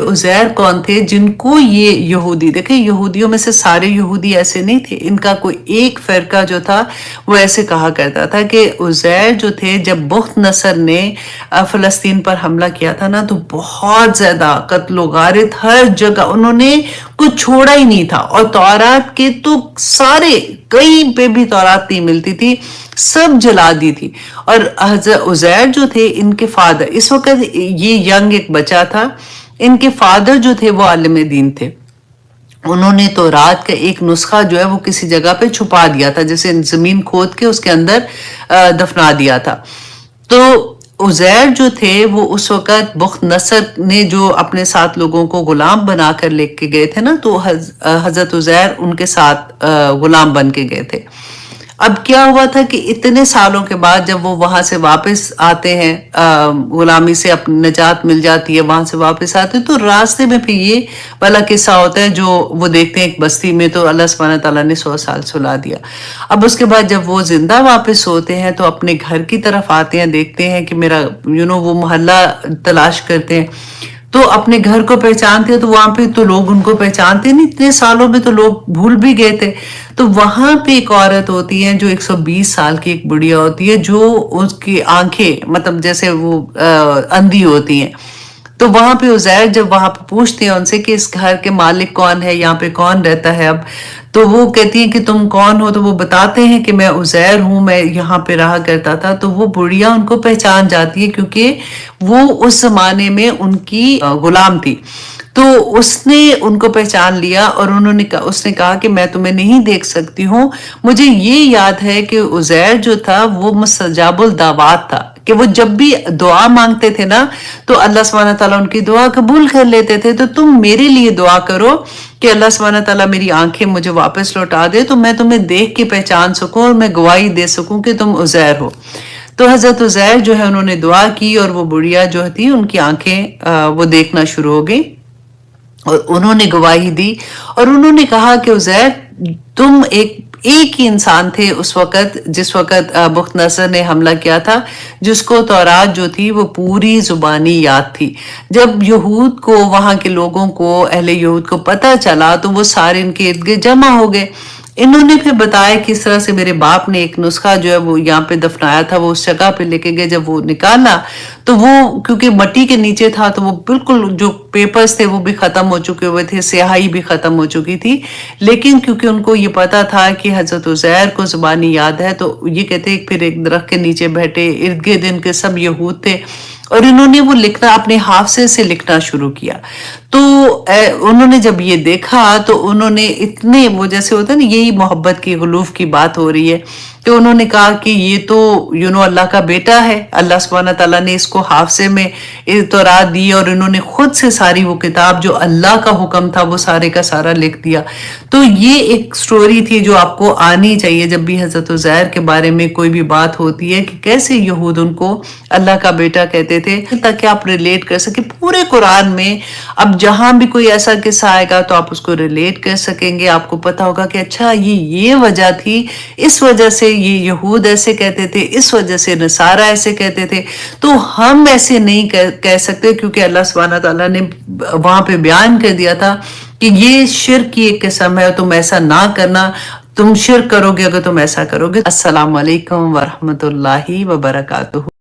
उज़ैर कौन थे जिनको ये यहूदी, देखिए यहूदियों में से सारे यहूदी ऐसे नहीं थे, इनका कोई एक फ़िरका जो था वो ऐसे कहा करता था कि उज़ैर जो थे, जब बुख्त नसर ने फ़लस्तीन पर हमला किया था ना, तो बहुत ज़्यादा कत्ल गारित हर जगह उन्होंने कुछ छोड़ा ही नहीं था। और तौरात के तो सारे, कहीं पे भी तौरात नहीं मिलती थी, सब जला दी थी। और हज़रत उज़ैर जो थे, इनके फादर, इस वक्त ये यंग एक बच्चा था, इनके फादर जो थे वो आलिम दीन थे। उन्होंने तो रात का एक नुस्खा जो है वो किसी जगह पे छुपा दिया था, जैसे जमीन खोद के उसके अंदर दफना दिया था। तो उज़ैर जो थे वो उस वक़्त बुख्त नसर ने जो अपने साथ लोगों को गुलाम बनाकर लेके गए थे ना, तो हज़रत उज़ैर उनके साथ गुलाम बन के गए थे। अब क्या हुआ था कि इतने सालों के बाद जब वो वहां से वापस आते हैं, गुलामी से अपनी निजात मिल जाती है, वहां से वापस आते हैं, तो रास्ते में फिर ये वाला किस्सा होता है जो वो देखते हैं एक बस्ती में, तो अल्लाह सुब्हानहू तआला ने 100 साल सुला दिया। अब उसके बाद जब वो जिंदा वापस होते हैं तो अपने घर की तरफ आते हैं, देखते हैं कि मेरा वो मोहल्ला तलाश करते हैं, तो अपने घर को पहचानते हैं, तो वहां पे तो लोग उनको पहचानते नहीं, इतने सालों में तो लोग भूल भी गए थे। तो वहां पे एक औरत होती है जो 120 साल की एक बुढ़िया होती है, जो उसकी आंखें मतलब जैसे वो अंधी होती हैं। तो वहां पे उज़ैर जब वहां पे पूछते हैं उनसे कि इस घर के मालिक कौन है, यहाँ पे कौन रहता है, अब तो वो कहती हैं कि तुम कौन हो, तो वो बताते हैं कि मैं उज़ैर हूँ, मैं यहाँ पे रहा करता था। तो वो बुढ़िया उनको पहचान जाती है, क्योंकि वो उस जमाने में उनकी गुलाम थी। तो उसने उनको पहचान लिया और उसने कहा कि मैं तुम्हें नहीं देख सकती हूँ, मुझे ये याद है कि उज़ैर जो था वो मुस्तजाबुल दावात था, कि वो जब भी दुआ मांगते थे ना, तो अल्लाह सुब्हानहू तआला उनकी दुआ कबूल कर लेते थे। तो तुम मेरे लिए दुआ करो कि अल्लाह सुब्हानहू तआला मेरी आंखें मुझे वापस लौटा दे, तो मैं तुम्हें देख के पहचान सकूं और मैं गवाही दे सकूं कि तुम उज़ैर हो। तो हजरत उज़ैर जो है उन्होंने दुआ की और वो बुढ़िया जो थी उनकी आंखें वो देखना शुरू हो गई और उन्होंने गवाही दी। और उन्होंने कहा कि उज़ैर, तुम एक ही इंसान थे उस वक़्त जिस वक़्त बुख्त नसर ने हमला किया था, जिसको तौरात जो थी वो पूरी जुबानी याद थी। जब यहूद को, वहाँ के लोगों को, अहले यहूद को पता चला, तो वो सारे इनके इर्द गिर्द जमा हो गए। इन्होंने फिर बताया किस तरह से मेरे बाप ने एक नुस्खा जो है वो यहाँ पे दफनाया था, वो उस जगह पे लेके गए, जब वो निकाला तो वो क्योंकि मट्टी के नीचे था, तो वो बिल्कुल जो पेपर्स थे वो भी खत्म हो चुके हुए थे, स्याही भी खत्म हो चुकी थी। लेकिन क्योंकि उनको ये पता था कि हजरत उज़ैर को जुबानी याद है, तो ये कहते फिर एक दरख्त के नीचे बैठे, इर्द गिर्द इनके सब यहूद थे, और इन्होंने वो लिखना अपने हाफसे से लिखना शुरू किया। तो उन्होंने जब ये देखा तो उन्होंने इतने, वो जैसे होता है ना, यही मोहब्बत की, गुलूफ की बात हो रही है, तो उन्होंने कहा कि ये तो अल्लाह का बेटा है, अल्लाह सुब्हानहू तआला ने इसको हाफसे में तौरात दी, और इन्होंने खुद से सारी वो किताब जो अल्लाह का हुक्म था वो सारे का सारा लिख दिया। तो ये एक स्टोरी थी जो आपको आनी चाहिए जब भी हजरत उज़ैर के बारे में कोई भी बात होती है, कि कैसे यहूद उनको अल्लाह का बेटा कहते थे, ताकि आप रिलेट कर सके। पूरे कुरान में अब जहां भी कोई ऐसा किस्सा आएगा तो आप उसको रिलेट कर सकेंगे, आपको पता होगा कि अच्छा ये वजह थी, इस वजह से ये यहूद ऐसे कहते थे, इस वजह से नसारा ऐसे कहते थे। तो हम ऐसे नहीं कह सकते, क्योंकि अल्लाह सुब्हानहू तआला ने वहां पे बयान कर दिया था कि ये शिर्क की एक किस्म है, तुम ऐसा ना करना, तुम शिर्क करोगे अगर तुम ऐसा करोगे। अस्सलाम वालेकुम वरहमतुल्लाहि वबरकातुहू।